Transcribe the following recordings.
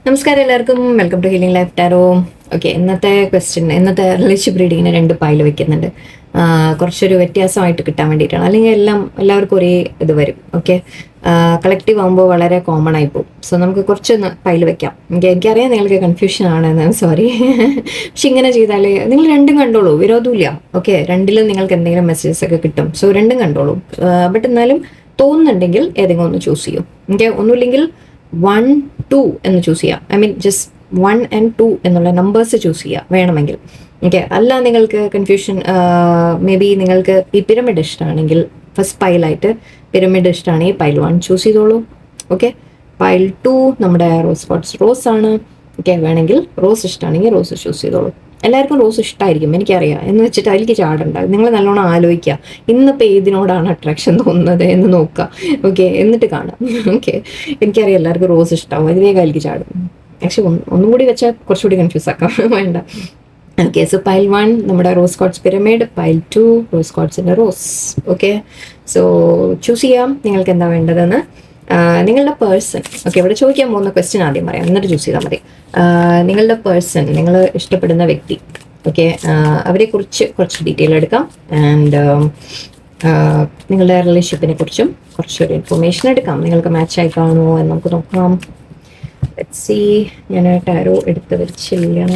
നമസ്കാരം എല്ലാവർക്കും, welcome to healing life tarot. Okay, ഇന്നത്തെ റിലേഷൻഷിപ്പ് റീഡിങ്ങിന് 2 പൈൽ വെക്കുന്നുണ്ട്. കുറച്ചൊരു വ്യത്യാസമായിട്ട് കിട്ടാൻ വേണ്ടിയിട്ടാണ്, അല്ലെങ്കിൽ എല്ലാവർക്കും ഒരേ ഇത് വരും. ഓക്കെ, കളക്റ്റീവ് ആകുമ്പോൾ വളരെ കോമൺ ആയി പോകും. സോ നമുക്ക് കുറച്ചൊന്ന് പൈൽ വെക്കാം. എനിക്കറിയാം നിങ്ങൾക്ക് കൺഫ്യൂഷൻ ആണ്, സോറി. പക്ഷെ ഇങ്ങനെ ചെയ്താൽ നിങ്ങൾ രണ്ടും കണ്ടോളൂ, വിരോധമില്ല. ഓക്കെ, രണ്ടിലും നിങ്ങൾക്ക് എന്തെങ്കിലും മെസ്സേജസ് ഒക്കെ കിട്ടും. സോ രണ്ടും കണ്ടോളൂ. ബട്ട് എന്നാലും തോന്നുന്നുണ്ടെങ്കിൽ ഏതെങ്കിലും ഒന്ന് ചൂസ് ചെയ്യും. ഒന്നുമില്ലെങ്കിൽ 1, 2 എന്ന് ചൂസ് ചെയ്യാം. ഐ മീൻ ജസ്റ്റ് 1 and 2 എന്നുള്ള നമ്പേഴ്സ് ചൂസ് ചെയ്യാം വേണമെങ്കിൽ. ഓക്കെ, അല്ല നിങ്ങൾക്ക് കൺഫ്യൂഷൻ, മേ ബി നിങ്ങൾക്ക് ഈ പിരമിഡ് ഇഷ്ടമാണെങ്കിൽ ഫസ്റ്റ് പൈലായിട്ട് പിരമിഡ് ഇഷ്ടമാണെങ്കിൽ പൈൽ 1 ചൂസ് ചെയ്തോളൂ. ഓക്കെ, പൈൽ 2 നമ്മുടെ റോസ് ആണ്. ഓക്കെ, വേണമെങ്കിൽ റോസ് ഇഷ്ടമാണെങ്കിൽ റോസ് ചൂസ് ചെയ്തോളൂ. എല്ലാവർക്കും റോസ് ഇഷ്ടമായിരിക്കും, എനിക്കറിയാം. എന്ന് വെച്ചിട്ട് അതിലേക്ക് ചാടണ്ട. നിങ്ങൾ നല്ലോണം ആലോചിക്കുക, ഇന്നിപ്പോൾ ഏതിനോടാണ് അട്രാക്ഷൻ തോന്നുന്നത് എന്ന് നോക്കുക. ഓക്കെ, എന്നിട്ട് കാണാം. ഓക്കെ, എനിക്കറിയാം എല്ലാവർക്കും റോസ് ഇഷ്ടമാവും, അതിനെ അതിലേക്ക് ചാടും. ആക്ച്വലി ഒന്നും കൂടി വെച്ചാൽ കുറച്ചുകൂടി കൺഫ്യൂസ് ആക്കാം, വേണ്ട. ഓക്കെ, സോ പൈൽ 1 നമ്മുടെ rose quartz pyramid, pile 2 rose ക്വാർട്സിൻ്റെ റോസ്. ഓക്കെ, സോ ചൂസ് ചെയ്യാം നിങ്ങൾക്ക് എന്താ വേണ്ടതെന്ന്. നിങ്ങളുടെ പേഴ്സൺ, ഓക്കെ, ഇവിടെ ചോദിക്കാൻ പോകുന്ന ക്വസ്റ്റ്യൻ ആദ്യം പറയാം, എന്നിട്ട് ചൂസ് ചെയ്താൽ മതി. നിങ്ങളുടെ പേഴ്സൺ, നിങ്ങൾ ഇഷ്ടപ്പെടുന്ന വ്യക്തി, ഓക്കെ, അവരെക്കുറിച്ച് കുറച്ച് ഡീറ്റെയിൽ എടുക്കാം. ആൻഡ് നിങ്ങളുടെ റിലേഷൻഷിപ്പിനെ കുറിച്ചും കുറച്ചൊരു ഇൻഫർമേഷൻ എടുക്കാം. നിങ്ങൾക്ക് മാച്ച് ആയി കാണുമോ എന്ന് നമുക്ക് നോക്കാം. Let's see. ഞാൻ ടാരോ എടുത്ത് വെച്ചില്ല.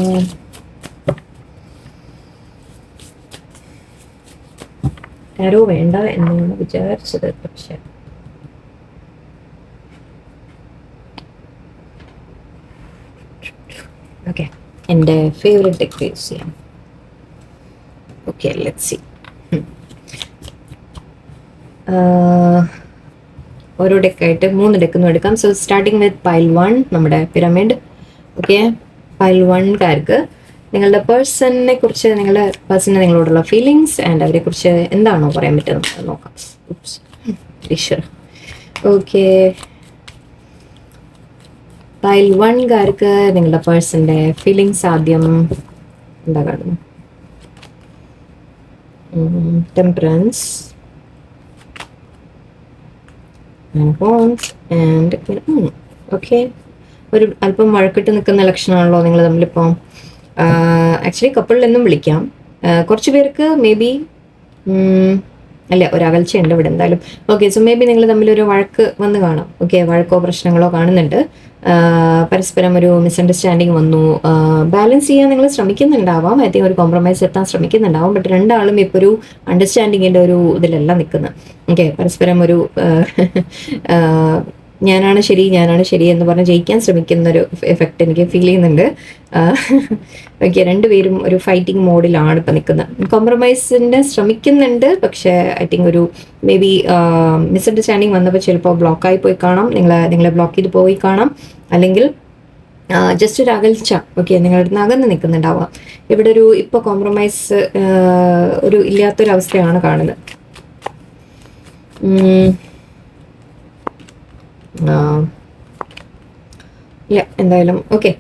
ടാരോ വേണ്ട എന്നാണ് വിചാരിച്ചത്, പക്ഷെ ഓക്കെ, എൻ്റെ ഫേവറേറ്റ് ഡെക്ക് യൂസ് ചെയ്യാം. Okay, let's see. ഓരോ ഡെക്കായിട്ട് 3 ഡെക്കൊന്നും എടുക്കാം. സോ സ്റ്റാർട്ടിങ് വിത്ത് പൈൽ 1 നമ്മുടെ പിരമിഡ്. ഓക്കെ, പൈൽ 1കാർക്ക് നിങ്ങളുടെ പേഴ്സണിനെ കുറിച്ച്, നിങ്ങളോടുള്ള ഫീലിങ്സ് ആൻഡ് അവരെക്കുറിച്ച് എന്താണോ പറയാൻ പറ്റുന്നത് നോക്കാം. ഈശ്വര. ഓക്കെ, പൈൽ 1കാർക്ക് നിങ്ങളുടെ പേഴ്സൻ്റെ ഫീലിങ്സ് ആദ്യം എന്താ കാണുന്നു? ടെമ്പറൻസ് ആൻഡ് ഓക്കെ, ഒരു അല്പം വഴക്കിട്ട് നിൽക്കുന്ന ലക്ഷണമാണല്ലോ നിങ്ങൾ തമ്മിലിപ്പോൾ. ആക്ച്വലി കപ്പിളിലെന്നും വിളിക്കാം. കുറച്ച് പേർക്ക് മേ ബി അല്ല, ഒരകൽച്ചയുണ്ട് ഇവിടെ എന്തായാലും. ഓക്കെ, സോ മേ ബി നിങ്ങൾ തമ്മിലൊരു വഴക്ക് വന്ന് കാണാം. ഓക്കെ, വഴക്കോ പ്രശ്നങ്ങളോ കാണുന്നുണ്ട്. പരസ്പരം ഒരു മിസ്അണ്ടർസ്റ്റാൻഡിങ് വന്നു. ബാലൻസ് ചെയ്യാൻ നിങ്ങൾ ശ്രമിക്കുന്നുണ്ടാവാം. ഐ തിങ്ക് ഒരു കോംപ്രമൈസ് എത്താൻ ശ്രമിക്കുന്നുണ്ടാവാം. ബട്ട് രണ്ടാളും ഇപ്പോൾ ഒരു അണ്ടർസ്റ്റാൻഡിങ്ങിൻ്റെ ഒരു ഇതിലല്ല നിൽക്കുന്നത്. ഓക്കെ, പരസ്പരം ഒരു ഞാനാണ് ശരി എന്ന് പറഞ്ഞ് ജയിക്കാൻ ശ്രമിക്കുന്നൊരു എഫക്റ്റ് എനിക്ക് ഫീൽ ചെയ്യുന്നുണ്ട്. ഓക്കെ, രണ്ടുപേരും ഒരു ഫൈറ്റിംഗ് മോഡിലാണ് ഇപ്പം നിൽക്കുന്നത്. കോംപ്രമൈസിൻ്റെ ശ്രമിക്കുന്നുണ്ട്, പക്ഷേ ഐ തിങ്ക് ഒരു മേ ബി മിസ്അണ്ടർസ്റ്റാൻഡിങ് വന്നപ്പോൾ ചിലപ്പോൾ ബ്ലോക്കായി പോയി കാണാം, നിങ്ങളെ ബ്ലോക്ക് ചെയ്ത് പോയി കാണാം, അല്ലെങ്കിൽ ജസ്റ്റ് ഒരു അകൽച്ച. ഓക്കെ, നിങ്ങളുടെ അടുത്ത് അകന്ന് നിൽക്കുന്നുണ്ടാവാം. ഇവിടെ ഒരു ഇപ്പോൾ കോംപ്രമൈസ് ഒരു ഇല്ലാത്തൊരവസ്ഥയാണ് കാണുന്നത്. ഇല്ല എന്തായാലും. Okay,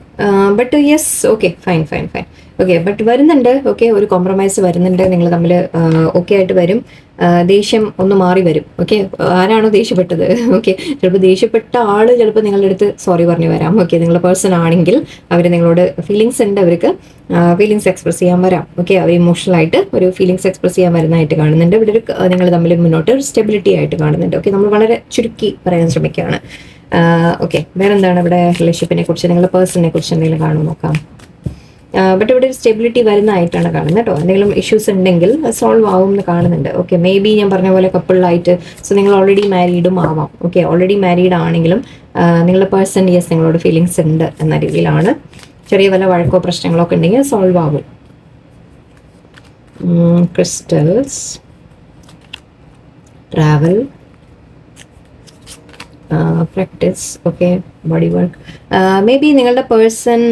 but yes, okay, fine. Okay, but വരുന്നുണ്ട്. ഓക്കെ, ഒരു കോംപ്രമൈസ് വരുന്നുണ്ട്, നിങ്ങൾ തമ്മിൽ ഓക്കെ ആയിട്ട് വരും. ദേഷ്യം ഒന്ന് മാറി വരും. ഓക്കെ, ആരാണോ ദേഷ്യപ്പെട്ടത്, ഓക്കെ, ചിലപ്പോൾ ദേഷ്യപ്പെട്ട ആൾ ചിലപ്പോൾ നിങ്ങളുടെ അടുത്ത് സോറി പറഞ്ഞു വരാം. ഓക്കെ, നിങ്ങളുടെ പേഴ്സൺ ആണെങ്കിൽ അവർ നിങ്ങളോട് ഫീലിങ്സ് ഉണ്ട്, അവർക്ക് ഫീലിങ്സ് എക്സ്പ്രസ് ചെയ്യാൻ വരാം. ഓക്കെ, അവർ ഇമോഷണലായിട്ട് ഒരു ഫീലിങ്സ് എക്സ്പ്രസ് ചെയ്യാൻ വരുന്നതായിട്ട് കാണുന്നുണ്ട്. ഇവിടെ ഒരു നിങ്ങൾ തമ്മിൽ മുന്നോട്ട് ഒരു സ്റ്റെബിലിറ്റി ആയിട്ട് കാണുന്നുണ്ട്. ഓക്കെ, നമ്മൾ വളരെ ചുരുക്കി പറയാൻ ശ്രമിക്കുകയാണ്. ഓക്കെ, വേറെന്താണ് ഇവിടെ റിലേഷൻഷിപ്പിനെ കുറിച്ച്, നിങ്ങളുടെ പേഴ്സണിനെ കുറിച്ച് എന്തെങ്കിലും കാണും നോക്കാം. ബട്ട് ഇവിടെ ഒരു സ്റ്റെബിലിറ്റി വരുന്നതായിട്ടാണ് കാണുന്നത് കേട്ടോ. എന്തെങ്കിലും ഇഷ്യൂസ് ഉണ്ടെങ്കിൽ സോൾവ് ആവും എന്ന് കാണുന്നുണ്ട്. ഓക്കെ, മേ ബി ഞാൻ പറഞ്ഞ പോലെ കപ്പിളായിട്ട്, സോ നിങ്ങൾ ഓൾറെഡി മാരീഡും ആവാം. ഓക്കെ, ഓൾറെഡി മാരീഡ് ആണെങ്കിലും നിങ്ങളുടെ പേഴ്സൺ യെസ് നിങ്ങളോട് ഫീലിങ്സ് ഉണ്ട് എന്ന രീതിയിലാണ്. ചെറിയ വല്ല വഴക്കോ പ്രശ്നങ്ങളോ ഒക്കെ ഉണ്ടെങ്കിൽ സോൾവ് ആവും. Crystals, travel, practice, okay, body work. May be നിങ്ങളുടെ പേഴ്സൺ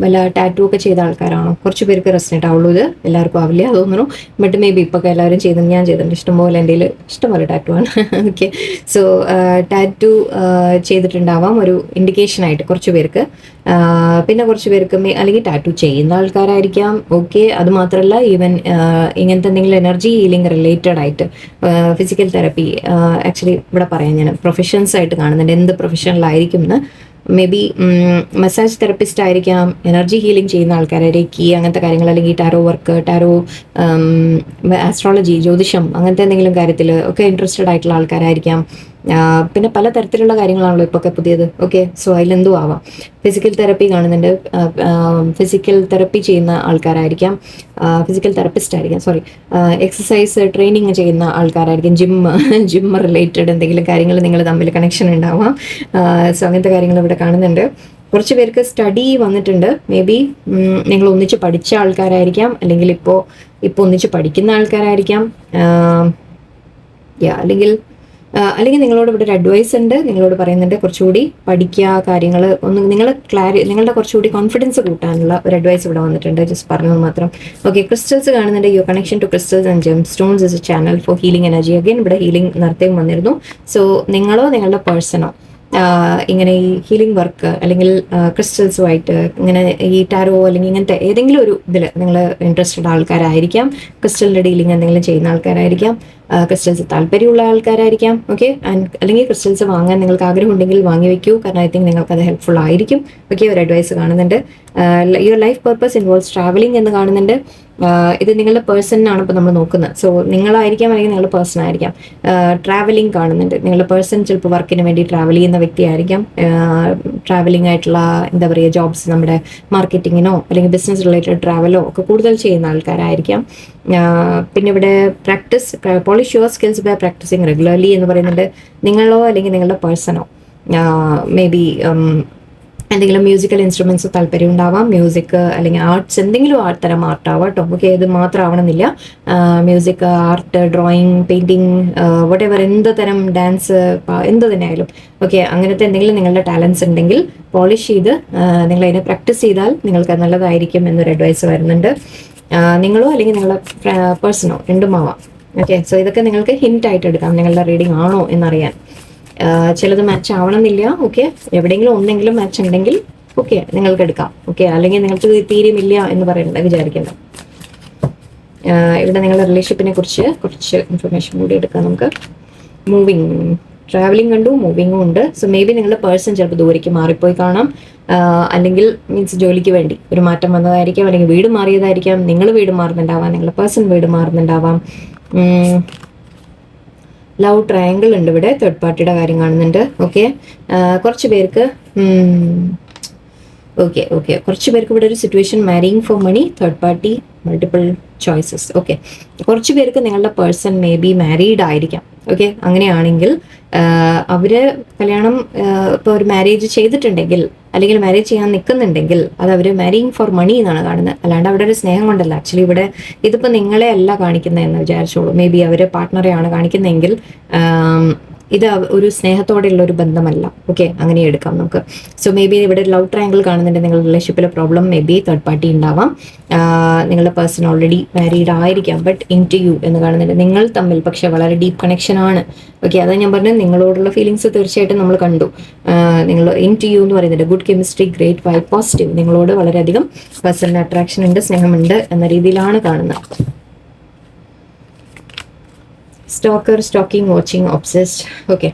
വല്ല ടാറ്റു ഒക്കെ ചെയ്ത ആൾക്കാരാണോ? കുറച്ച് പേർക്ക് റെസിനേറ്റ് ആവുള്ളൂ, ഇത് എല്ലാവർക്കും ആവില്ല തോന്നുന്നു. ബട്ട് മേ ബി ഇപ്പോൾ എല്ലാവരും ഞാൻ ചെയ്തിട്ടുണ്ട്, ഇഷ്ടംപോലെ എൻ്റെ ഇഷ്ടംപോലെ ടാറ്റു ആണ്. ഓക്കെ, സോ ടാറ്റു ചെയ്തിട്ടുണ്ടാവാം, ഒരു ഇൻഡിക്കേഷൻ ആയിട്ട് കുറച്ച് പേർക്ക്. പിന്നെ കുറച്ച് പേർക്ക് അല്ലെങ്കിൽ ടാറ്റു ചെയ്യുന്ന ആൾക്കാരായിരിക്കാം. ഓക്കെ, അത് മാത്രമല്ല ഈവൻ ഇങ്ങനത്തെ എന്തെങ്കിലും എനർജി ഹീലിംഗ് റിലേറ്റഡ് ആയിട്ട് ഫിസിക്കൽ തെറപ്പി, ആക്ച്വലി ഇവിടെ പറയാം ഞാൻ പ്രൊഫഷൻസ് ആയിട്ട് കാണുന്നുണ്ട്, എന്ത് പ്രൊഫഷനിലായിരിക്കും എന്ന്. മേ ബി മസാജ് തെറപ്പിസ്റ്റ് ആയിരിക്കാം, എനർജി ഹീലിംഗ് ചെയ്യുന്ന ആൾക്കാർ, റേക്കി അങ്ങനത്തെ കാര്യങ്ങൾ, അല്ലെങ്കിൽ ടാരോ വർക്ക്, ടാരോ ആസ്ട്രോളജി, ജ്യോതിഷം അങ്ങനത്തെ എന്തെങ്കിലും കാര്യത്തിൽ ഒക്കെ ഇൻട്രസ്റ്റഡ് ആയിട്ടുള്ള ആൾക്കാരായിരിക്കാം. പിന്നെ പല തരത്തിലുള്ള കാര്യങ്ങളാണല്ലോ ഇപ്പോൾ ഒക്കെ പുതിയത്. ഓക്കെ, സോ അതിലെന്തോ ആവാം. ഫിസിക്കൽ തെറപ്പി കാണുന്നുണ്ട്, ഫിസിക്കൽ തെറപ്പി ചെയ്യുന്ന ആൾക്കാരായിരിക്കാം, ഫിസിക്കൽ തെറപ്പിസ്റ്റ് ആയിരിക്കാം, സോറി, എക്സസൈസ് ട്രെയിനിങ് ചെയ്യുന്ന ആൾക്കാരായിരിക്കും, ജിം റിലേറ്റഡ് എന്തെങ്കിലും കാര്യങ്ങൾ നിങ്ങൾ തമ്മിൽ കണക്ഷൻ ഉണ്ടാവാം. സോ അങ്ങനത്തെ കാര്യങ്ങൾ ഇവിടെ കാണുന്നുണ്ട്. കുറച്ച് പേർക്ക് സ്റ്റഡി വന്നിട്ടുണ്ട്. മേ ബി നിങ്ങൾ ഒന്നിച്ച് പഠിച്ച ആൾക്കാരായിരിക്കാം, അല്ലെങ്കിൽ ഇപ്പോൾ ഒന്നിച്ച് പഠിക്കുന്ന ആൾക്കാരായിരിക്കാം, അല്ലെങ്കിൽ നിങ്ങളോട് ഇവിടെ ഒരു അഡ്വൈസ് ഉണ്ട്, നിങ്ങളോട് പറയുന്നുണ്ട് കുറച്ചുകൂടി പഠിക്കുക, കാര്യങ്ങൾ ഒന്ന് നിങ്ങളുടെ കുറച്ചുകൂടി കോൺഫിഡൻസ് കൂട്ടാനുള്ള ഒരു അഡ്വൈസ് ഇവിടെ വന്നിട്ടുണ്ട്. ജസ്റ്റ് പറഞ്ഞത് മാത്രം. ഓക്കെ, ക്രിസ്റ്റൽസ് കാണുന്നുണ്ട്. Your connection to crystals and gem stones is a channel for healing energy. Again ഇവിടെ ഹീലിംഗ് നേരത്തെയും വന്നിരുന്നു. സോ നിങ്ങളോ നിങ്ങളുടെ പേഴ്സണോ ഇങ്ങനെ ഈ ഹീലിംഗ് വർക്ക് അല്ലെങ്കിൽ ക്രിസ്റ്റൽസുമായിട്ട് ഇങ്ങനെ ഈ ടാരോ അല്ലെങ്കിൽ ഇങ്ങനത്തെ ഏതെങ്കിലും ഒരു ഇതിൽ നിങ്ങൾ ഇൻട്രസ്റ്റഡ് ആൾക്കാരായിരിക്കാം, ക്രിസ്റ്റലിൻ്റെ ഡീലിംഗ് എന്തെങ്കിലും ചെയ്യുന്ന ആൾക്കാരായിരിക്കാം, ക്രിസ്റ്റൽസ് താല്പര്യമുള്ള ആൾക്കാരായിരിക്കാം. ഓക്കെ, അല്ലെങ്കിൽ ക്രിസ്റ്റൽസ് വാങ്ങാൻ നിങ്ങൾക്ക് ആഗ്രഹമുണ്ടെങ്കിൽ വാങ്ങി വെക്കൂ, കാരണം ഐ തിങ്ക് നിങ്ങൾക്ക് അത് ഹെൽപ്ഫുൾ ആയിരിക്കും. ഓക്കെ, ഒരു അഡ്വൈസ് കാണുന്നുണ്ട്. Your life purpose involves travelling എന്ന് കാണുന്നുണ്ട്. ഇത് നിങ്ങളുടെ പേഴ്സണിനാണ് ഇപ്പോൾ നമ്മൾ നോക്കുന്നത്. സോ നിങ്ങളായിരിക്കാം, അല്ലെങ്കിൽ നിങ്ങളുടെ പേഴ്സൺ ആയിരിക്കാം. ട്രാവലിംഗ് കാണുന്നുണ്ട്. നിങ്ങളുടെ പേഴ്സൺ ചിലപ്പോൾ വർക്കിന് വേണ്ടി ട്രാവൽ ചെയ്യുന്ന വ്യക്തിയായിരിക്കാം. ട്രാവലിംഗ് ആയിട്ടുള്ള എന്താ പറയുക, ജോബ്സ്, നമ്മുടെ മാർക്കറ്റിങ്ങിനോ അല്ലെങ്കിൽ ബിസിനസ് റിലേറ്റഡ് ട്രാവലോ ഒക്കെ കൂടുതൽ ചെയ്യുന്ന ആൾക്കാരായിരിക്കാം. പിന്നെ ഇവിടെ polish your skills by practising regularly എന്ന് പറയുന്നുണ്ട്. നിങ്ങളോ അല്ലെങ്കിൽ നിങ്ങളുടെ പേഴ്സണോ മേ ബി എന്തെങ്കിലും മ്യൂസിക്കൽ ഇൻസ്ട്രുമെന്റ്സ് താല്പര്യം ഉണ്ടാവാം, മ്യൂസിക് അല്ലെങ്കിൽ ആർട്സ്, എന്തെങ്കിലും തരം ആർട്ടാവാം കേട്ടോ. ഓക്കെ, ഇത് മാത്രം ആവണമെന്നില്ല. Music, art, drawing, painting, whatever, എന്ത് തരം ഡാൻസ്, എന്ത് തന്നെ ആയാലും ഓക്കെ, അങ്ങനത്തെ എന്തെങ്കിലും നിങ്ങളുടെ ടാലൻസ് ഉണ്ടെങ്കിൽ പോളിഷ് ചെയ്ത് നിങ്ങൾ അതിനെ പ്രാക്ടീസ് ചെയ്താൽ നിങ്ങൾക്ക് നല്ലതായിരിക്കും എന്നൊരു അഡ്വൈസ് വരുന്നുണ്ട്. നിങ്ങളോ അല്ലെങ്കിൽ നിങ്ങളുടെ പേഴ്സണോ രണ്ടുമാവാം. ഓക്കെ, സോ ഇതൊക്കെ നിങ്ങൾക്ക് ഹിന്റ് ആയിട്ട് എടുക്കാം, നിങ്ങളുടെ റീഡിംഗ് ആണോ എന്നറിയാൻ. ചിലത് മാച്ച് ആവണമെന്നില്ല. ഓക്കെ, എവിടെയെങ്കിലും ഒന്നെങ്കിലും മാച്ച് ഉണ്ടെങ്കിൽ ഓക്കെ നിങ്ങൾക്ക് എടുക്കാം. ഓക്കെ, അല്ലെങ്കിൽ നിങ്ങൾക്ക് തീരുമില്ല എന്ന് വിചാരിക്കേണ്ട. ഇവിടെ നിങ്ങളുടെ റിലേഷൻഷിപ്പിനെ കുറിച്ച് കുറച്ച് ഇൻഫർമേഷൻ കൂടി എടുക്കാം നമുക്ക്. മൂവിങ്, ട്രാവലിംഗ് കണ്ടു, മൂവിങ്ങും ഉണ്ട്. സോ മേ ബി നിങ്ങളുടെ പേഴ്സൺ ചിലപ്പോൾ ദൂരേക്ക് മാറിപ്പോയി കാണാം, അല്ലെങ്കിൽ മീൻസ് ജോലിക്ക് വേണ്ടി ഒരു മാറ്റം വന്നതായിരിക്കാം, അല്ലെങ്കിൽ വീട് മാറിയതായിരിക്കാം. നിങ്ങൾ വീട് മാറുന്നുണ്ടാവാം, നിങ്ങളുടെ പേഴ്സൺ വീട് മാറുന്നുണ്ടാവാം. ലവ് ട്രയാങ്കിൾ ഉണ്ട് ഇവിടെ, തേർഡ് പാർട്ടിയുടെ കാര്യം കാണുന്നുണ്ട്. ഓക്കെ, കുറച്ച് പേർക്ക് കുറച്ച് പേർക്ക് ഇവിടെ ഒരു situation, marrying for money, third party, multiple choices. Okay, കുറച്ച് പേർക്ക് നിങ്ങളുടെ പേഴ്സൺ മേ ബി മാരീഡ് ആയിരിക്കാം. ഓക്കെ, അങ്ങനെയാണെങ്കിൽ അവര് കല്യാണം ഇപ്പോൾ ഒരു മാരേജ് ചെയ്തിട്ടുണ്ടെങ്കിൽ അല്ലെങ്കിൽ മാരേജ് ചെയ്യാൻ നിൽക്കുന്നുണ്ടെങ്കിൽ അത് അവർ മാരിയിങ് ഫോർ മണി എന്നാണ് കാണുന്നത്, അല്ലാണ്ട് അവിടെ ഒരു സ്നേഹം കൊണ്ടല്ല. ആക്ച്വലി ഇവിടെ ഇതിപ്പോൾ നിങ്ങളെ അല്ല കാണിക്കുന്നതെന്ന് വിചാരിച്ചോളൂ. മേ ബി അവർ പാർട്ട്ണറെയാണ് കാണിക്കുന്നതെങ്കിൽ ഇത് ഒരു സ്നേഹത്തോടെയുള്ള ഒരു ബന്ധമല്ല. ഓക്കെ, അങ്ങനെ എടുക്കാം നമുക്ക്. സോ മേ ബി ഇവിടെ ലവ് ട്രയാങ്കിൾ കാണുന്നുണ്ട്. നിങ്ങളുടെ റിലേഷൻഷിപ്പിലെ problem maybe third party ഉണ്ടാവാം. നിങ്ങളുടെ പേഴ്സൺ ഓൾറെഡി മാരീഡ് ആയിരിക്കാം, ബട്ട് ഇൻ ടു യു എന്ന് കാണുന്നുണ്ട്. നിങ്ങൾ തമ്മിൽ പക്ഷെ വളരെ ഡീപ്പ് കണക്ഷൻ ആണ്. ഓക്കെ, അതാണ് ഞാൻ പറഞ്ഞത്, നിങ്ങളോടുള്ള ഫീലിങ്സ് തീർച്ചയായിട്ടും നമ്മൾ കണ്ടു. നിങ്ങൾ ഇൻ ടു യു എന്ന് പറയുന്നുണ്ട്. Good chemistry, great vibe, positive. നിങ്ങളോട് വളരെയധികം പേഴ്സണൽ അട്രാക്ഷൻ ഉണ്ട്, സ്നേഹമുണ്ട് എന്ന രീതിയിലാണ് കാണുന്നത്. Stalker, stalking, watching, obsessed. Okay,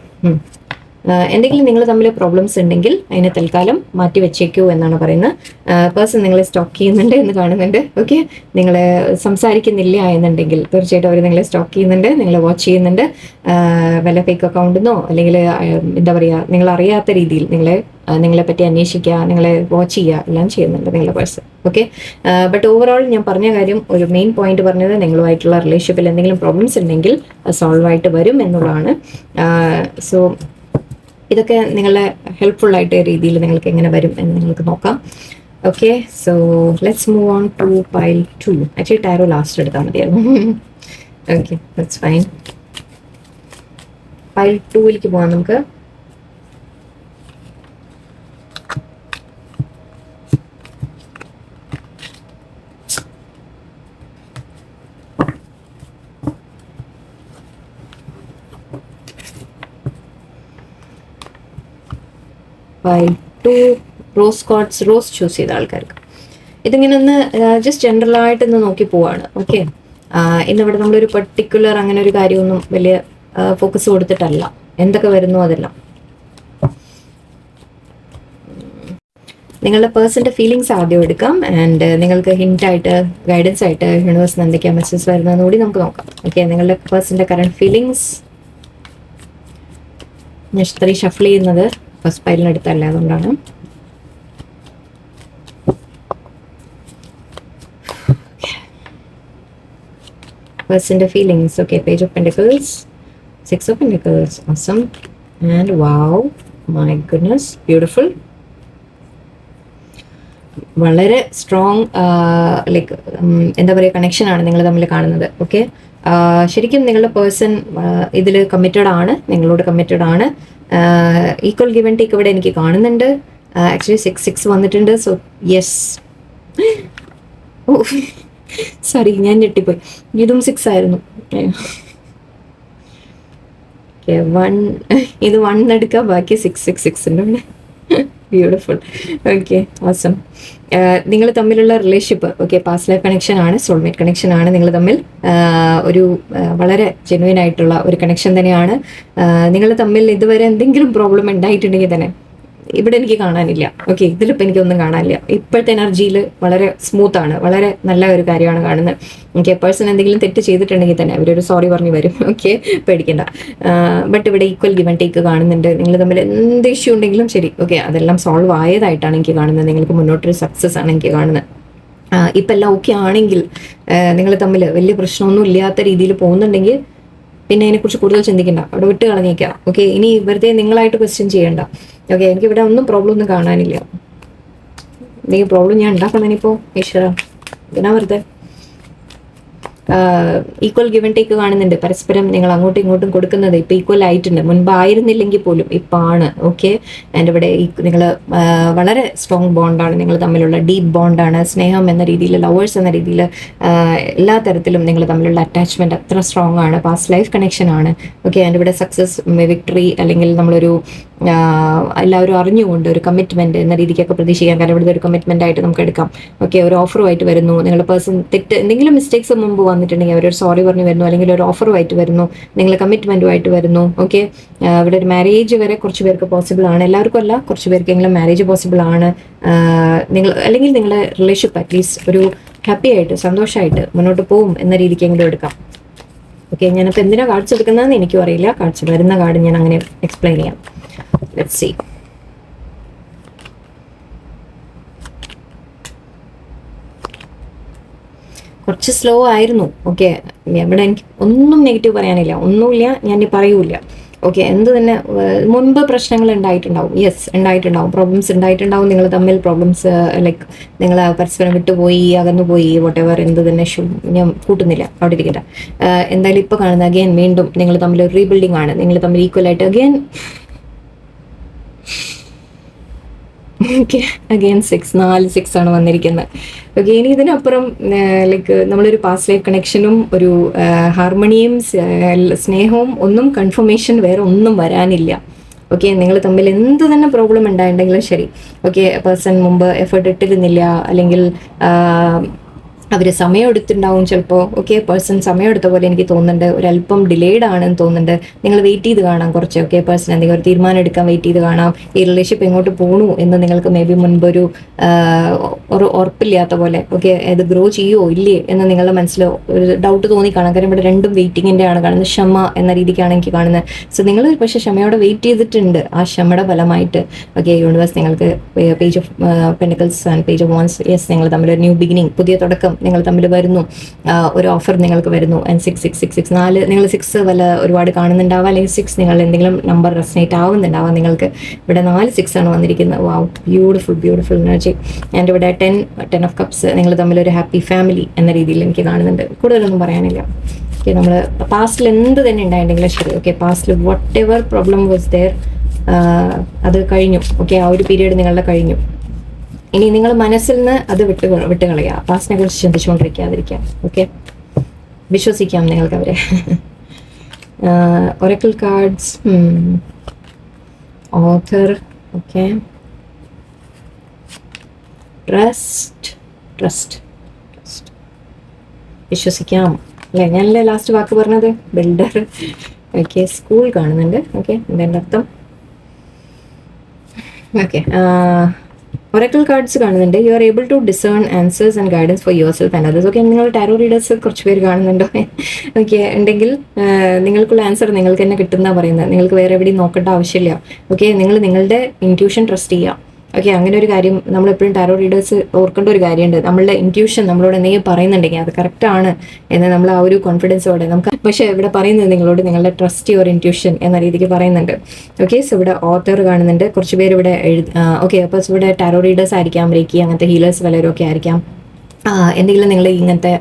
എന്തെങ്കിലും നിങ്ങൾ തമ്മിൽ പ്രോബ്ലംസ് ഉണ്ടെങ്കിൽ അതിനെ തൽക്കാലം മാറ്റി വെച്ചേക്കൂ എന്നാണ് പറയുന്നത്. പേഴ്സൺ നിങ്ങളെ സ്റ്റോക്ക് ചെയ്യുന്നുണ്ട് എന്ന് കാണുന്നുണ്ട്. ഓക്കെ, നിങ്ങളെ സംസാരിക്കുന്നില്ല എന്നുണ്ടെങ്കിൽ തീർച്ചയായിട്ടും അവർ നിങ്ങളെ സ്റ്റോക്ക് ചെയ്യുന്നുണ്ട്, നിങ്ങളെ വാച്ച് ചെയ്യുന്നുണ്ട്. വല്ല ഫേക്ക് അക്കൗണ്ടിൽ അല്ലെങ്കിൽ എന്താ പറയുക, നിങ്ങൾ അറിയാത്ത രീതിയിൽ നിങ്ങളെ പറ്റി അന്വേഷിക്കുക, നിങ്ങളെ വാച്ച് ചെയ്യുക, എല്ലാം ചെയ്യുന്നുണ്ട് നിങ്ങളുടെ പേഴ്സൺ. ഓക്കെ, ബട്ട് ഓവറോൾ ഞാൻ പറഞ്ഞ കാര്യം, ഒരു മെയിൻ പോയിന്റ് പറഞ്ഞത്, നിങ്ങളുമായിട്ടുള്ള റിലേഷൻഷിപ്പിൽ എന്തെങ്കിലും പ്രോബ്ലംസ് ഉണ്ടെങ്കിൽ സോൾവ് ആയിട്ട് വരും എന്നുള്ളതാണ്. സോ ഇതൊക്കെ നിങ്ങളെ ഹെൽപ്ഫുൾ ആയിട്ട് രീതിയിൽ നിങ്ങൾക്ക് എങ്ങനെ വരും എന്ന് നിങ്ങൾക്ക് നോക്കാം. Okay, so let's move on to pile 2. Actually tarot last എടുത്താൽ മതിയായിരുന്നു. Okay, that's fine. പൈൽ 2ലേക്ക് പോകാം നമുക്ക്. Pile 2 rose quartz, rose choose ചെയ്ത ആൾക്കാർക്ക് ഇതിങ്ങനെ ഒന്ന് ജസ്റ്റ് ജനറലായിട്ടൊന്ന് നോക്കി പോവാണ്. ഓക്കെ, ഇന്നിവിടെ നമ്മളൊരു പെർട്ടിക്കുലർ അങ്ങനെ ഒരു കാര്യമൊന്നും വലിയ ഫോക്കസ് കൊടുത്തിട്ടല്ല, എന്തൊക്കെ വരുന്നു അതെല്ലാം. നിങ്ങളുടെ പേഴ്സൻ്റെ ഫീലിങ്സ് ആദ്യം എടുക്കാം. ആൻഡ് നിങ്ങൾക്ക് ഹിൻ്റായിട്ട് ഗൈഡൻസ് ആയിട്ട് യൂണിവേഴ്സിന് എന്തൊക്കെയാണ് മെസ്സേജ് വരുന്നതെന്ന് കൂടി നമുക്ക് നോക്കാം. ഓക്കെ, നിങ്ങളുടെ പേഴ്സൻ്റെ കറണ്ട് ഫീലിങ്സ്. ഞാൻ ഇത്രയും ഷഫിൾ ചെയ്യുന്നത് ഫസ്റ്റ് പൈലിനെടുത്തല്ല, അതുകൊണ്ടാണ്. Person's feelings. Okay, Page of Pentacles, Six of Pentacles. Awesome. And wow, my goodness, beautiful. വളരെ സ്ട്രോങ് ലൈക്ക് എന്താ പറയുക കണക്ഷനാണ് നിങ്ങൾ തമ്മിൽ കാണുന്നത്. ഓക്കെ, ശരിക്കും നിങ്ങളുടെ പേഴ്സൺ ഇതിൽ കമ്മിറ്റഡ് ആണ്, നിങ്ങളോട് കമ്മിറ്റഡ് ആണ്. ഈക്വൽ ഗിവ് ആൻഡ് ടേക്ക് ഇവിടെ എനിക്ക് കാണുന്നുണ്ട്. ആക്ച്വലി 6 വന്നിട്ടുണ്ട്. സോ യെസ്, ഓ സോറി, ഞാൻ ഞെട്ടിപ്പോയി. ഇതും 6 ആയിരുന്നു. ഇത് 1 എടുക്കുക, ബാക്കി 6 ഉണ്ട് ഇവിടെ. ബ്യൂട്ടിഫുൾ. Okay, awesome. നിങ്ങൾ തമ്മിലുള്ള relationship okay past life connection ആണ്, സോൾമേറ്റ് കണക്ഷൻ ആണ്. നിങ്ങൾ തമ്മിൽ ഒരു വളരെ ജെന്യുവൻ ആയിട്ടുള്ള ഒരു കണക്ഷൻ തന്നെയാണ്. നിങ്ങൾ തമ്മിൽ ഇതുവരെ എന്തെങ്കിലും പ്രോബ്ലം ഉണ്ടായിട്ടുണ്ടെങ്കിൽ തന്നെ ഇവിടെ എനിക്ക് കാണാനില്ല. ഓക്കെ, ഇതിലിപ്പോൾ എനിക്കൊന്നും കാണാനില്ല. ഇപ്പോഴത്തെ എനർജിയിൽ വളരെ സ്മൂത്താണ്, വളരെ നല്ല ഒരു കാര്യമാണ് കാണുന്നത്. ഓക്കെ, പേഴ്സൺ എന്തെങ്കിലും തെറ്റ് ചെയ്തിട്ടുണ്ടെങ്കിൽ തന്നെ അവരൊരു സോറി പറഞ്ഞു വരും. ഓക്കെ, പേടിക്കണ്ട. ബട്ട് ഇവിടെ ഈക്വൽ ഗിവ് ആൻഡ് ടേക്ക് കാണുന്നുണ്ട്. നിങ്ങൾ തമ്മിൽ എന്ത് ഇഷ്യൂ ഉണ്ടെങ്കിലും ശരി, ഓക്കെ, അതെല്ലാം സോൾവ് ആയതായിട്ടാണ് എനിക്ക് കാണുന്നത്. നിങ്ങൾക്ക് മുന്നോട്ടൊരു സക്സസ് ആണ് എനിക്ക് കാണുന്നത്. ഇപ്പം എല്ലാം ഓക്കെ ആണെങ്കിൽ, നിങ്ങൾ തമ്മിൽ വലിയ പ്രശ്നമൊന്നും ഇല്ലാത്ത രീതിയിൽ പോകുന്നുണ്ടെങ്കിൽ പിന്നെ അതിനെക്കുറിച്ച് കൂടുതൽ ചിന്തിക്കണ്ട, അവിടെ വിട്ട് കളഞ്ഞേക്കാം. ഓക്കെ, ഇനി വെറുതെ നിങ്ങളായിട്ട് ക്വസ്റ്റ്യൻ ചെയ്യണ്ട. ഓക്കെ, എനിക്കിവിടെ ഒന്നും പ്രോബ്ലം ഒന്നും കാണാനില്ല. എന്തെങ്കിലും പ്രോബ്ലം ഞാൻ ഉണ്ടാക്കണേനിപ്പോൾ ഈശ്വര, ഇതിനാ വെറുതെ. ഈക്വൽ ഗിവ് ആൻഡ് ടേക്ക് കാണുന്നുണ്ട്. പരസ്പരം നിങ്ങൾ അങ്ങോട്ടും ഇങ്ങോട്ടും കൊടുക്കുന്നത് ഇപ്പം ഈക്വൽ ആയിട്ടുണ്ട്. മുൻപ് ആയിരുന്നില്ലെങ്കിൽ പോലും ഇപ്പം ആണ്. ഓക്കെ, ആൻഡ് ഇവിടെ നിങ്ങൾ വളരെ സ്ട്രോങ് ബോണ്ടാണ് നിങ്ങൾ തമ്മിലുള്ള, ഡീപ്പ് ബോണ്ടാണ്. സ്നേഹം എന്ന രീതിയിൽ, ലവേഴ്സ് എന്ന രീതിയിൽ എല്ലാ തരത്തിലും നിങ്ങൾ തമ്മിലുള്ള അറ്റാച്ച്മെൻറ്റ് അത്ര സ്ട്രോങ് ആണ്. പാസ്റ്റ് ലൈഫ് കണക്ഷൻ ആണ്. ഓക്കെ, ആൻഡ് ഇവിടെ സക്സസ്, വിക്ടറി, അല്ലെങ്കിൽ നമ്മളൊരു എല്ലാവരും അറിഞ്ഞുകൊണ്ട് ഒരു കമ്മിറ്റ്മെൻറ്റ് എന്ന രീതിക്കൊക്കെ പ്രതീക്ഷിക്കാം. കാരണം ഇവിടുത്തെ ഒരു കമ്മിറ്റ്മെൻ്റ് ആയിട്ട് നമുക്ക് എടുക്കാം. ഓക്കെ, ഒരു ഓഫറുമായിട്ട് വരുന്നു. നിങ്ങളുടെ പേഴ്സൺ തെറ്റ് എന്തെങ്കിലും മിസ്റ്റേക്സ് മുമ്പ് വന്നിട്ടുണ്ടെങ്കിൽ അവരൊരു സോറി പറഞ്ഞു വരുന്നു, അല്ലെങ്കിൽ ഒരു ഓഫറുമായിട്ട് വരുന്നു, നിങ്ങൾ കമ്മിറ്റ്മെൻറ്റുമായിട്ട് വരുന്നു. ഓക്കെ, ഇവിടെ ഒരു മാരേജ് വരെ കുറച്ച് പേർക്ക് പോസിബിൾ ആണ്. എല്ലാവർക്കും അല്ല, കുറച്ച് പേർക്കെങ്കിലും മാരേജ് പോസിബിൾ ആണ്. നിങ്ങൾ അല്ലെങ്കിൽ നിങ്ങളുടെ റിലേഷൻഷിപ്പ് അറ്റ്ലീസ്റ്റ് ഒരു ഹാപ്പി ആയിട്ട് സന്തോഷമായിട്ട് മുന്നോട്ട് പോകും എന്ന രീതിക്കെങ്കിലും എടുക്കാം. ഓക്കെ, ഞാനിപ്പോൾ എന്തിനാണ് കാർഡ്സ് എടുക്കുന്നതെന്ന് എനിക്കും അറിയില്ല. കാർഡ്സ് വരുന്ന കാർഡ് ഞാൻ അങ്ങനെ എക്സ്പ്ലെയിൻ ചെയ്യാം. Let's see. കുറച്ച് സ്ലോ ആയിരുന്നു. ഓക്കെ, ഇവിടെ എനിക്ക് ഒന്നും നെഗറ്റീവ് പറയാനില്ല, ഒന്നുമില്ല, ഞാൻ പറയൂല. ഓക്കെ, എന്ത് തന്നെ മുൻപ് പ്രശ്നങ്ങൾ ഉണ്ടായിട്ടുണ്ടാവും. യെസ്, ഉണ്ടായിട്ടുണ്ടാവും. പ്രോബ്ലംസ് ഉണ്ടായിട്ടുണ്ടാവും. നിങ്ങൾ തമ്മിൽ പ്രോബ്ലംസ് ലൈക്ക് നിങ്ങൾ പരസ്പരം വിട്ടുപോയി, അകന്നുപോയി, വോട്ടെവർ എന്ത് തന്നെ ഇഷ്യൂ ഞാൻ കൂട്ടുന്നില്ല, അവിടെ ഇരിക്കട്ടെ. എന്തായാലും ഇപ്പോൾ കാണുന്നത് അഗെയിൻ വീണ്ടും നിങ്ങൾ തമ്മിൽ ഒരു റീബിൽഡിംഗ് ആണ്. നിങ്ങൾ തമ്മിൽ ഈക്വലായിട്ട് അഗെയിൻ ഓക്കെ, അഗെയിൻ 4 ആണ് വന്നിരിക്കുന്നത്. ഓക്കെ, ഇനി ഇതിനപ്പുറം ലൈക്ക് നമ്മളൊരു പാസ്റ്റ് ലൈഫ് കണക്ഷനും ഒരു ഹാർമണിയും സ്നേഹവും ഒന്നും കൺഫർമേഷൻ വേറെ ഒന്നും വരാനില്ല. ഓക്കെ, നിങ്ങൾ തമ്മിൽ എന്ത് തന്നെ പ്രോബ്ലം ഉണ്ടായിട്ടുണ്ടെങ്കിലും ശരി, ഓക്കെ, പേഴ്സൺ മുമ്പ് എഫേർട്ട് ഇട്ടിരുന്നില്ല, അല്ലെങ്കിൽ അവർ സമയം എടുത്തിട്ടുണ്ടാവും ചിലപ്പോൾ. ഓക്കെ, പേഴ്സൺ സമയം എടുത്ത പോലെ എനിക്ക് തോന്നുന്നുണ്ട്. ഒരല്പം ഡിലേഡ് ആണെന്ന് തോന്നുന്നുണ്ട്. നിങ്ങൾ വെയിറ്റ് ചെയ്ത് കാണാം കുറച്ച്. ഓക്കെ, പേഴ്സൺ എന്തെങ്കിലും ഒരു തീരുമാനം എടുക്കാൻ വെയിറ്റ് ചെയ്ത് കാണാം. ഈ റിലേഷൻഷിപ്പ് എങ്ങോട്ട് പോകണു എന്ന് നിങ്ങൾക്ക് മേ ബി മുൻപൊരു ഉറപ്പില്ലാത്ത പോലെ, ഓക്കെ, ഇത് ഗ്രോ ചെയ്യുമോ ഇല്ലേ എന്ന് നിങ്ങളുടെ മനസ്സിൽ ഒരു ഡൗട്ട് തോന്നി കാണാം. കാരണം ഇവിടെ രണ്ടും വെയിറ്റിങ്ങിൻ്റെ ആണ് കാണുന്നത്. ക്ഷമ എന്ന രീതിക്കാണ് എനിക്ക് കാണുന്നത്. സോ നിങ്ങൾ പക്ഷേ ക്ഷമയോടെ വെയിറ്റ് ചെയ്തിട്ടുണ്ട്. ആ ക്ഷമയുടെ ഫലമായിട്ട് ഓക്കെ യൂണിവേഴ്സ് നിങ്ങൾക്ക് page of pentacles and page of wands, yes, നിങ്ങൾ തമ്മിലൊരു ന്യൂ ബിഗിനിങ്, പുതിയ തുടക്കം നിങ്ങൾ തമ്മിൽ വരുന്നു. ഒരു ഓഫർ നിങ്ങൾക്ക് വരുന്നു. ആൻഡ് 6 4 നിങ്ങൾ 6 വല്ല ഒരുപാട് കാണുന്നുണ്ടാവാം, അല്ലെങ്കിൽ 6 നിങ്ങൾ എന്തെങ്കിലും നമ്പർ റെസനേറ്റ് ആവുന്നുണ്ടാവാം. നിങ്ങൾക്ക് ഇവിടെ 4 ആണ് വന്നിരിക്കുന്നത്. വാവ്, ബ്യൂട്ടിഫുൾ എനർജി. ആൻഡ് ഇവിടെ 10 ഓഫ് കപ്സ്, നിങ്ങൾ തമ്മിലൊരു ഹാപ്പി ഫാമിലി എന്ന രീതിയിൽ എനിക്ക് കാണുന്നുണ്ട്. കൂടുതലൊന്നും പറയാനില്ല. ഓക്കെ, നമ്മൾ പാസ്റ്റിൽ എന്ത് തന്നെ ഉണ്ടായിട്ടുണ്ടെങ്കിലും ശരി, ഓക്കെ, പാസ്റ്റിൽ whatever problem was there അത് കഴിഞ്ഞു. ഓക്കെ, ആ ഒരു പീരീഡ് നിങ്ങളുടെ കഴിഞ്ഞു. ഇനി നിങ്ങൾ മനസ്സിൽ നിന്ന് അത് വിട്ടുകളയുക. പാസ്റ്റിനെ കുറിച്ച് ചിന്തിച്ചുകൊണ്ടിരിക്കാതിരിക്കാം. ഓക്കെ, വിശ്വസിക്കാം നിങ്ങൾക്ക് അവരെ. Oracle cards, author, okay, trust, വിശ്വസിക്കാം അല്ലേ? ഞാനല്ലേ ലാസ്റ്റ് വാക്ക് പറഞ്ഞത്? ബിൽഡർ. ഓക്കെ, സ്കൂൾ കാണുന്നുണ്ട്. ഓക്കെ, എന്താ അർത്ഥം? ഓക്കെ, ഒറക്കിൾ കാർഡ്സ് കാണുന്നുണ്ട്. You are able to discern answers and guidance for yourself and others. Okay, നിങ്ങൾ ടാരോ റീഡേഴ്സ് കുറച്ച് പേര് കാണുന്നുണ്ടോ? ഓക്കെ, ഉണ്ടെങ്കിൽ നിങ്ങൾക്കുള്ള ആൻസർ നിങ്ങൾക്ക് തന്നെ കിട്ടുന്ന പറയുന്നത്. നിങ്ങൾക്ക് വേറെ എവിടെയും നോക്കേണ്ട ആവശ്യമില്ല. ഓക്കെ, നിങ്ങൾ നിങ്ങളുടെ ഇൻറ്റ്യൂഷൻ ട്രസ്റ്റ് ചെയ്യുക. ഓക്കെ, അങ്ങനെ ഒരു കാര്യം നമ്മളെപ്പോഴും ടാരോ റീഡേഴ്സ് ഓർക്കേണ്ട ഒരു കാര്യമുണ്ട്. നമ്മളുടെ ഇൻറ്റ്യൂഷൻ നമ്മളോട് എന്തെങ്കിലും പറയുന്നുണ്ടെങ്കിൽ അത് കറക്റ്റ് ആണ് എന്ന് നമ്മൾ ആ ഒരു കോൺഫിഡൻസോടെ നമുക്ക്, പക്ഷേ ഇവിടെ പറയുന്നത് നിങ്ങളോട് നിങ്ങളുടെ ട്രസ്റ്റ് യുവർ ഇൻറ്റ്യൂഷൻ എന്ന രീതിക്ക് പറയുന്നുണ്ട്. ഓക്കെ, സോ ഇവിടെ ഓത്തർ കാണുന്നുണ്ട്. കുറച്ച് പേര് ഇവിടെ ഓക്കെ, അപ്പോൾ ഇവിടെ ടാരോ റീഡേഴ്സ് ആയിരിക്കാം, റേക്കി അങ്ങനത്തെ ഹീലേഴ്സ് വല്ലവരും ഒക്കെ ആയിരിക്കാം. എന്തെങ്കിലും നിങ്ങൾ ഇങ്ങനത്തെ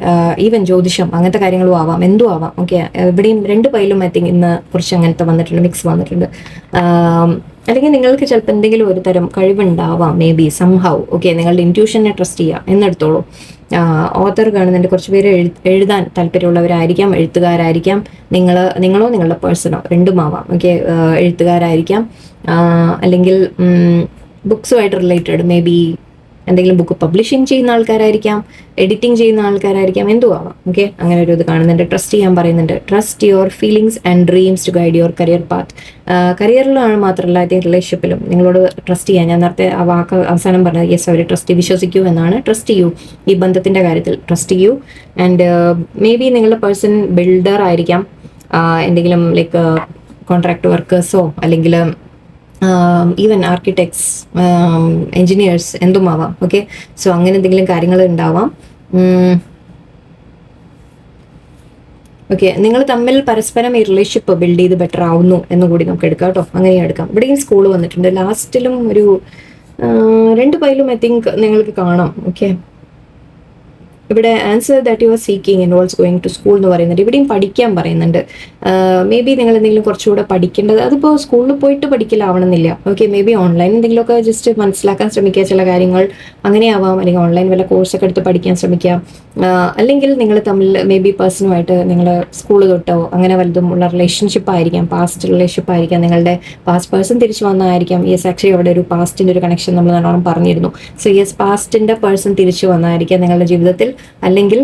ഈവൻ ജ്യോതിഷം അങ്ങനത്തെ കാര്യങ്ങളും ആവാം, എന്തും ആവാം. ഓക്കെ, ഇവിടെയും 2 പൈലും ഐ തിങ്ക് ഇന്ന് കുറച്ച് അങ്ങനത്തെ വന്നിട്ടുണ്ട്, മിക്സ് വന്നിട്ടുണ്ട്. അല്ലെങ്കിൽ നിങ്ങൾക്ക് ചിലപ്പോൾ എന്തെങ്കിലും ഒരു തരം കഴിവുണ്ടാവാം, മേ ബി സംഹൗ. ഓക്കെ, നിങ്ങളുടെ ഇൻറ്റ്യൂഷനെ ട്രസ്റ്റ് ചെയ്യുക എന്നെടുത്തോളൂ. ഓത്തർ കാണുന്നുണ്ട്. കുറച്ച് പേര് എഴുതാൻ താല്പര്യമുള്ളവരായിരിക്കാം, എഴുത്തുകാരായിരിക്കാം. നിങ്ങളോ നിങ്ങളുടെ പേഴ്സണോ രണ്ടുമാവാം. ഓക്കെ, എഴുത്തുകാരായിരിക്കാം, അല്ലെങ്കിൽ ബുക്സുമായിട്ട് റിലേറ്റഡ് മേ ബി എന്തെങ്കിലും ബുക്ക് പബ്ലിഷിംഗ് ചെയ്യുന്ന ആൾക്കാരായിരിക്കാം, എഡിറ്റിംഗ് ചെയ്യുന്ന ആൾക്കാരായിരിക്കാം, എന്തും ആവാം. ഓക്കെ, അങ്ങനെ ഒരു ഇത് കാണുന്നുണ്ട്. ട്രസ്റ്റ് ചെയ്യാൻ പറയുന്നുണ്ട്. Trust your feelings and dreams to guide your career path. കരിയറിലാണ് മാത്രമല്ല, ഐ തിങ്ക് റിലേഷൻഷിപ്പിലും നിങ്ങളോട് ട്രസ്റ്റ് ചെയ്യാൻ, ഞാൻ നേരത്തെ ആ വാക്ക് അവസാനം പറഞ്ഞത് യെസ്, അവർ ട്രസ്റ്റ് വിശ്വസിക്കൂ എന്നാണ്. ട്രസ്റ്റ് ചെയ്യൂ, ഈ ബന്ധത്തിൻ്റെ കാര്യത്തിൽ ട്രസ്റ്റ് ചെയ്യൂ. ആൻഡ് മേ ബി നിങ്ങളുടെ പേഴ്സൺ ബിൽഡർ ആയിരിക്കാം, എന്തെങ്കിലും ലൈക്ക് കോൺട്രാക്ട് വർക്കേഴ്സോ അല്ലെങ്കിൽ ഈവൻ ആർക്കിടെക്ട്സ്, എൻജിനീയേഴ്സ്, എന്തുമാവാം. ഓക്കെ, സോ അങ്ങനെ എന്തെങ്കിലും കാര്യങ്ങൾ ഉണ്ടാവാം. ഓക്കെ, നിങ്ങൾ തമ്മിൽ പരസ്പരം ഈ റിലേഷൻഷിപ്പ് ബിൽഡ് ചെയ്ത് ബെറ്റർ ആവുന്നു എന്ന് കൂടി നമുക്ക് എടുക്കാം കേട്ടോ. അങ്ങനെയും എടുക്കാം. ഇവിടെയും സ്കൂൾ വന്നിട്ടുണ്ട്. ലാസ്റ്റിലും ഒരു 2 പൈലും ഐ തിങ്ക് നിങ്ങൾക്ക് കാണാം. ഓക്കെ, ഇവിടെ answer that you are seeking involves going to school എന്ന് പറയുന്നുണ്ട്. ഇവിടെയും പഠിക്കാൻ പറയുന്നുണ്ട്. മേ ബി നിങ്ങൾ എന്തെങ്കിലും കുറച്ചുകൂടെ പഠിക്കേണ്ടത്, അതിപ്പോൾ സ്കൂളിൽ പോയിട്ട് പഠിക്കലാവണമെന്നില്ല. ഓക്കെ, മേ ബി ഓൺലൈൻ എന്തെങ്കിലുമൊക്കെ ജസ്റ്റ് മനസ്സിലാക്കാൻ ശ്രമിക്കുക, ചില കാര്യങ്ങൾ അങ്ങനെയാവാം. അല്ലെങ്കിൽ ഓൺലൈൻ വല്ല കോഴ്സൊക്കെ എടുത്ത് പഠിക്കാൻ ശ്രമിക്കുക. അല്ലെങ്കിൽ നിങ്ങൾ തമ്മിൽ മേ ബി പേഴ്സണുമായിട്ട് നിങ്ങൾ സ്കൂൾ തൊട്ടോ അങ്ങനെ വലുതും ഉള്ള റിലേഷൻഷിപ്പ് ആയിരിക്കാം, പാസ്റ്റ് റിലേഷൻഷിപ്പ് ആയിരിക്കാം. നിങ്ങളുടെ പാസ്റ്റ് പേഴ്സൺ തിരിച്ചു വന്നതായിരിക്കാം. യെസ്, ആക്ച്വലി അവിടെ ഒരു പാസ്റ്റിൻ്റെ ഒരു കണക്ഷൻ നമ്മൾ നല്ലോണം പറഞ്ഞിരുന്നു. സോ യെസ്, പാസ്റ്റിൻ്റെ പേഴ്സൺ തിരിച്ചു വന്നതായിരിക്കാം നിങ്ങളുടെ ജീവിതത്തിൽ. അല്ലെങ്കിൽ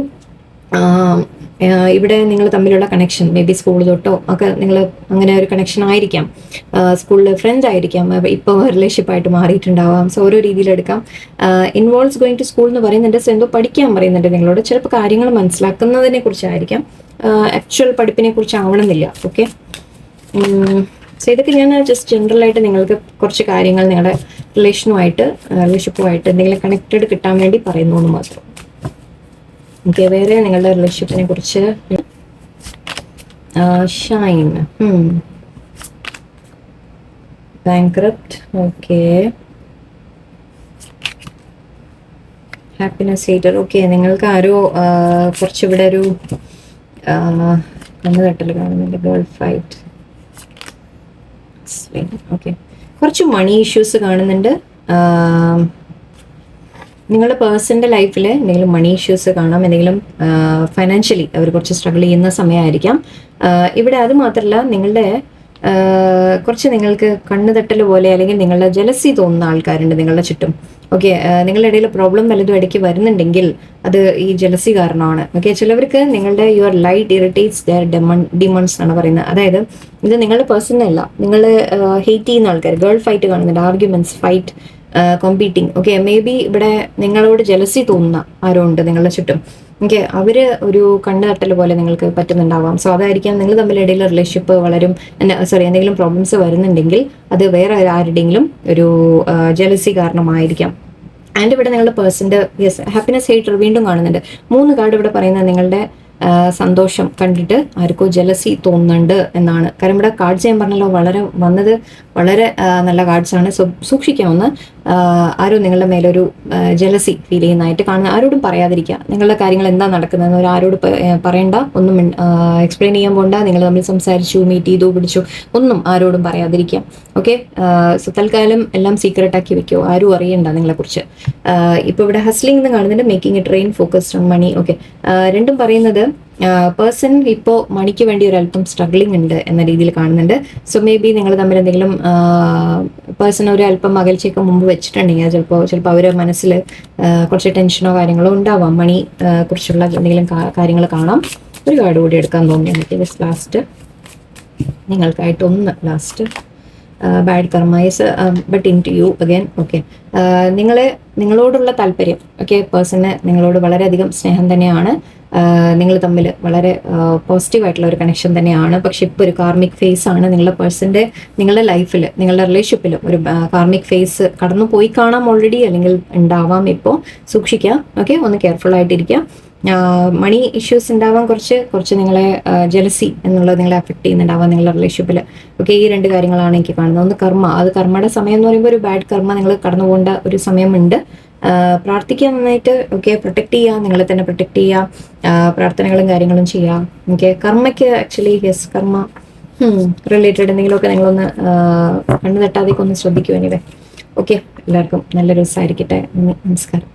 ഇവിടെ നിങ്ങൾ തമ്മിലുള്ള കണക്ഷൻ മേ ബി സ്കൂൾ തൊട്ടോ ഒക്കെ നിങ്ങൾ അങ്ങനെ ഒരു കണക്ഷൻ ആയിരിക്കാം. സ്കൂളിൽ ഫ്രണ്ട്സ് ആയിരിക്കാം, ഇപ്പോൾ റിലേഷൻഷിപ്പായിട്ട് മാറിയിട്ടുണ്ടാവാം. സോ ഓരോ രീതിയിലെടുക്കാം. ഇൻവോൾവ്സ് ഗോയിങ് ടു സ്കൂൾ എന്ന് പറയുന്നുണ്ട്. സോ എന്തോ പഠിക്കാൻ പറയുന്നുണ്ട് നിങ്ങളോട്. ചിലപ്പോൾ കാര്യങ്ങൾ മനസ്സിലാക്കുന്നതിനെ കുറിച്ചായിരിക്കാം, ആക്ച്വൽ പഠിപ്പിനെ കുറിച്ച് ആവണമെന്നില്ല. ഓക്കെ, സോ ഇതൊക്കെ ഞാൻ ജസ്റ്റ് ജനറലായിട്ട് നിങ്ങൾക്ക് കുറച്ച് കാര്യങ്ങൾ നിങ്ങളുടെ റിലേഷൻഷിപ്പുമായിട്ട് എന്തെങ്കിലും കണക്റ്റഡ് കിട്ടാൻ വേണ്ടി പറയുന്നു എന്ന് മാത്രം. ഓക്കെ, വേറെ നിങ്ങളുടെ റിലേഷൻഷിപ്പിനെ കുറിച്ച് Shine, bankrupt, okay, happiness hater. Okay, നിങ്ങൾക്ക് ആരോ കുറച്ചിവിടെ ഒരു കണ്ണുതട്ടൽ കാണുന്നുണ്ട്. ഗേൾ ഫൈറ്റ്, ഓക്കെ, കുറച്ച് മണി ഇഷ്യൂസ് കാണുന്നുണ്ട്. നിങ്ങളുടെ പേഴ്സൻ്റെ ലൈഫിൽ എന്തെങ്കിലും മണി ഇഷ്യൂസ് കാണാം, എന്തെങ്കിലും ഫൈനാൻഷ്യലി അവർ കുറച്ച് സ്ട്രഗിൾ ചെയ്യുന്ന സമയമായിരിക്കാം. ഇവിടെ അത് മാത്രമല്ല, നിങ്ങളുടെ കുറച്ച് നിങ്ങൾക്ക് കണ്ണുതട്ടൽ പോലെ അല്ലെങ്കിൽ നിങ്ങളുടെ ജലസി തോന്നുന്ന ആൾക്കാരുണ്ട് നിങ്ങളുടെ ചുറ്റും. ഓക്കെ, നിങ്ങളുടെ ഇടയിൽ പ്രോബ്ലം വല്ലതും ഇടയ്ക്ക് വരുന്നുണ്ടെങ്കിൽ അത് ഈ ജലസി കാരണമാണ്. ഓക്കെ, ചിലവർക്ക് നിങ്ങളുടെ യുവർ ലൈറ്റ് ഇറിറ്റേറ്റ്സ് ദെയർ ഡിമൺസ് എന്നാണ് പറയുന്നത്. അതായത് ഇത് നിങ്ങളുടെ പേഴ്സണല്ല, നിങ്ങൾ ഹെയ്റ്റ് ചെയ്യുന്ന ആൾക്കാർ. ഗേൾ ഫൈറ്റ് കാണുന്നുണ്ട്, arguments, fight, competing. Okay, may be ഇവിടെ നിങ്ങളോട് ജലസി തോന്നുന്ന ആരോ ഉണ്ട് നിങ്ങളുടെ ചുറ്റും. ഓക്കെ, അവർ ഒരു കണ്ണുതട്ടൽ പോലെ നിങ്ങൾക്ക് പറ്റുന്നുണ്ടാവാം. സോ അതായിരിക്കാം നിങ്ങൾ തമ്മിലിടയിൽ റിലേഷൻഷിപ്പ് വളരും, എന്തെങ്കിലും പ്രോബ്ലംസ് വരുന്നുണ്ടെങ്കിൽ അത് വേറെ ആരുടെയെങ്കിലും ഒരു ജലസി കാരണമായിരിക്കാം. ആൻഡ് ഇവിടെ നിങ്ങളുടെ പേഴ്സൻ്റെ യെസ്, ഹാപ്പിനെസ് ഹേറ്റർ വീണ്ടും കാണുന്നുണ്ട്. 3 കാർഡ് ഇവിടെ പറയുന്നത് നിങ്ങളുടെ സന്തോഷം കണ്ടിട്ട് ആർക്കോ ജലസി തോന്നുന്നുണ്ട് എന്നാണ്. കാരണം ഇവിടെ കാർഡ്സ് ഞാൻ പറഞ്ഞല്ലോ വന്നത് വളരെ നല്ല കാർഡ്സാണ്. സൂക്ഷിക്കാവുന്ന ആരും നിങ്ങളുടെ മേലൊരു ജലസി ഫീൽ ചെയ്യുന്നതായിട്ട് കാണുന്ന ആരോടും പറയാതിരിക്കുക. നിങ്ങളുടെ കാര്യങ്ങൾ എന്താ നടക്കുന്നതെന്ന് ആരോട് പറയണ്ട, ഒന്നും എക്സ്പ്ലെയിൻ ചെയ്യാൻ പോണ്ട. നിങ്ങൾ തമ്മിൽ സംസാരിച്ചു, മീറ്റ് ചെയ്തു, പിടിച്ചു, ഒന്നും ആരോടും പറയാതിരിക്കുക. ഓക്കെ, സോ തൽക്കാലം എല്ലാം സീക്രട്ടാക്കി വെക്കുമോ, ആരും അറിയണ്ട നിങ്ങളെക്കുറിച്ച്. ഇപ്പോൾ ഇവിടെ ഹസ്ലിംഗ് എന്ന് കാണുന്നുണ്ട്, making it rain, focused on money. Okay, രണ്ടും പറയുന്നത് പേഴ്സൺ ഇപ്പോൾ മണിക്ക് വേണ്ടി ഒരല്പം സ്ട്രഗ്ലിംഗ് ഉണ്ട് എന്ന രീതിയിൽ കാണുന്നുണ്ട്. സോ മേ ബി നിങ്ങൾ തമ്മിൽ എന്തെങ്കിലും പേഴ്സൺ ഒരു അല്പം അകൽച്ചയൊക്കെ മുമ്പ് വെച്ചിട്ടുണ്ടെങ്കിൽ ചിലപ്പോൾ അവരുടെ മനസ്സിൽ കുറച്ച് ടെൻഷനോ കാര്യങ്ങളോ ഉണ്ടാവാം. മണി കുറിച്ചുള്ള എന്തെങ്കിലും കാര്യങ്ങൾ കാണാം. ഒരു കാർഡ് കൂടി എടുക്കാൻ തോന്നി എനിക്ക്. ലാസ്റ്റ് നിങ്ങൾക്കായിട്ടൊന്ന് last bad karma is but in to you again. Okay, നിങ്ങളോടുള്ള താല്പര്യം, ഓക്കെ, പേഴ്സണ് നിങ്ങളോട് വളരെയധികം സ്നേഹം തന്നെയാണ്. നിങ്ങൾ തമ്മിൽ വളരെ പോസിറ്റീവായിട്ടുള്ള ഒരു കണക്ഷൻ തന്നെയാണ്. പക്ഷെ ഇപ്പോൾ ഒരു കാർമിക് ഫേസ് ആണ് നിങ്ങളുടെ പേഴ്സൻ്റെ, നിങ്ങളുടെ ലൈഫിൽ, നിങ്ങളുടെ റിലേഷൻഷിപ്പിലും ഒരു കാർമിക് ഫേസ് കടന്നു പോയി കാണാം ഓൾറെഡി, അല്ലെങ്കിൽ ഉണ്ടാവാം. ഇപ്പോൾ സൂക്ഷിക്കുക, ഓക്കെ, ഒന്ന് കെയർഫുൾ ആയിട്ടിരിക്കുക. മണി ഇഷ്യൂസ് ഉണ്ടാവാൻ കുറച്ച് നിങ്ങളെ ജലസി എന്നുള്ളത് നിങ്ങളെ അഫക്ട് ചെയ്യുന്നുണ്ടാവാം നിങ്ങളുടെ റിലേഷൻഷിപ്പിൽ. ഓക്കെ, ഈ രണ്ട് കാര്യങ്ങളാണ് എനിക്ക് കാണുന്നത്. ഒന്ന് കർമ്മ, അത് കർമ്മയുടെ സമയം എന്ന് പറയുമ്പോൾ ഒരു ബാഡ് കർമ്മ നിങ്ങൾ കടന്നു പോകേണ്ട ഒരു സമയമുണ്ട്. പ്രാർത്ഥിക്കുക നന്നായിട്ട്, ഓക്കെ, പ്രൊട്ടക്ട് ചെയ്യുക, നിങ്ങളെ തന്നെ പ്രൊട്ടക്ട് ചെയ്യുക, പ്രാർത്ഥനകളും കാര്യങ്ങളും ചെയ്യുക. ഓക്കെ, കർമ്മയ്ക്ക് ആക്ച്വലി യെസ്, കർമ്മ റിലേറ്റഡ് എന്തെങ്കിലുമൊക്കെ നിങ്ങളൊന്ന് കണ്ണു തട്ടാതെയൊക്കെ ഒന്ന് ശ്രദ്ധിക്കുക. എനിവേ, ഓക്കെ, എല്ലാവർക്കും നല്ലൊരു ദിവസമായിരിക്കട്ടെ. നമസ്കാരം.